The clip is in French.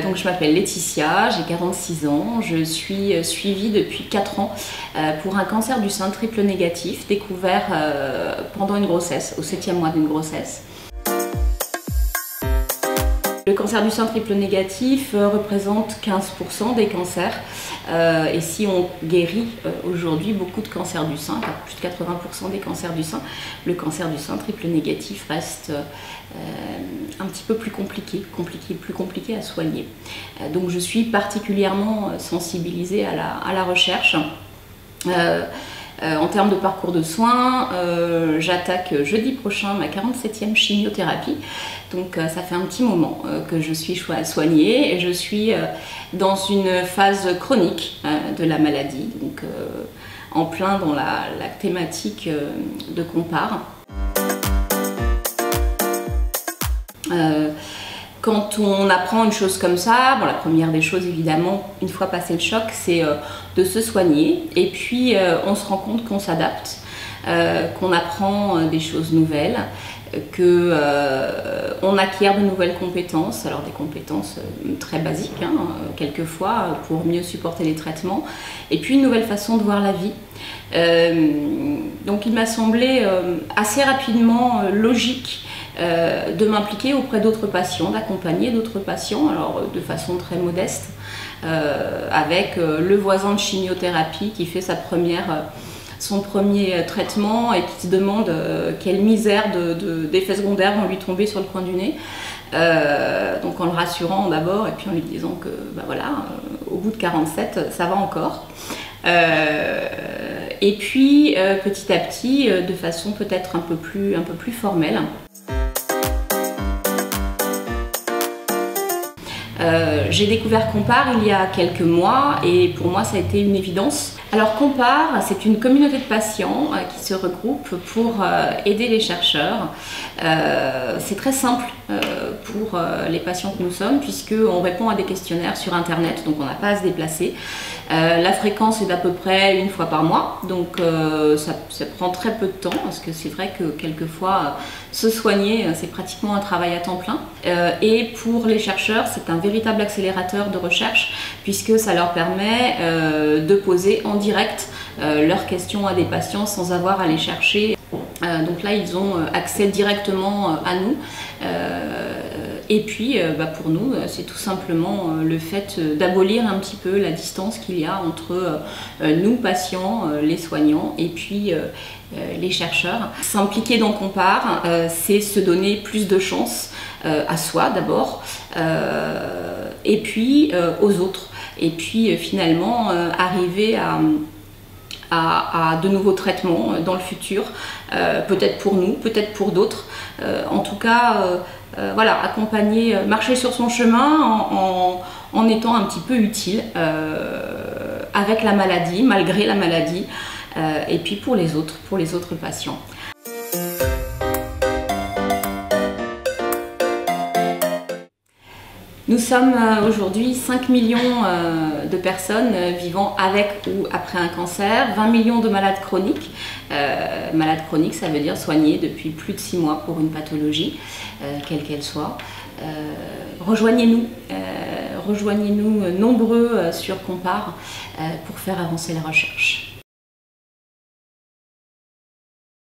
Donc je m'appelle Laetitia, j'ai 46 ans, je suis suivie depuis 4 ans pour un cancer du sein triple négatif découvert pendant une grossesse, au 7e mois d'une grossesse. Le cancer du sein triple négatif représente 15% des cancers et si on guérit aujourd'hui beaucoup de cancers du sein, plus de 80% des cancers du sein, le cancer du sein triple négatif reste un petit peu plus compliqué à soigner. Donc je suis particulièrement sensibilisée à la recherche. En termes de parcours de soins, j'attaque jeudi prochain ma 47e chimiothérapie. Donc ça fait un petit moment que je suis soignée et je suis dans une phase chronique de la maladie, donc en plein dans la thématique de Compare. Quand on apprend une chose comme ça, bon, la première des choses évidemment, une fois passé le choc, c'est de se soigner et puis on se rend compte qu'on s'adapte, qu'on apprend des choses nouvelles, qu'on acquiert de nouvelles compétences, alors des compétences très basiques hein, quelquefois pour mieux supporter les traitements, et puis une nouvelle façon de voir la vie. Donc il m'a semblé assez rapidement logique de m'impliquer auprès d'autres patients, d'accompagner d'autres patients, alors de façon très modeste, avec le voisin de chimiothérapie qui fait son premier traitement et qui se demande quelle misère d'effets secondaires vont lui tomber sur le coin du nez. Donc en le rassurant d'abord et puis en lui disant que bah voilà, au bout de 47, ça va encore. Et puis petit à petit, de façon peut-être un peu plus formelle. J'ai découvert Compare il y a quelques mois et pour moi ça a été une évidence. Alors Compare, c'est une communauté de patients qui se regroupent pour aider les chercheurs. C'est très simple pour les patients que nous sommes puisqu'on répond à des questionnaires sur internet, donc on n'a pas à se déplacer. La fréquence est d'à peu près une fois par mois, donc ça prend très peu de temps parce que c'est vrai que quelquefois se soigner c'est pratiquement un travail à temps plein. Et pour les chercheurs c'est un véritable accélérateur de recherche puisque ça leur permet de poser en direct leurs questions à des patients sans avoir à les chercher. Donc là ils ont accès directement à nous. Et puis pour nous, c'est tout simplement le fait d'abolir un petit peu la distance qu'il y a entre nous, patients, les soignants, et puis les chercheurs. S'impliquer dans Compare, c'est se donner plus de chance à soi d'abord, et puis aux autres. Et puis finalement arriver à de nouveaux traitements dans le futur, peut-être pour nous, peut-être pour d'autres. En tout cas, voilà, accompagner, marcher sur son chemin en étant un petit peu utile avec la maladie, malgré la maladie, et puis pour les autres patients. Nous sommes aujourd'hui 5 millions de personnes vivant avec ou après un cancer, 20 millions de malades chroniques. Malades chroniques, ça veut dire soignés depuis plus de 6 mois pour une pathologie, quelle qu'elle soit. Rejoignez-nous nombreux sur Compare pour faire avancer la recherche.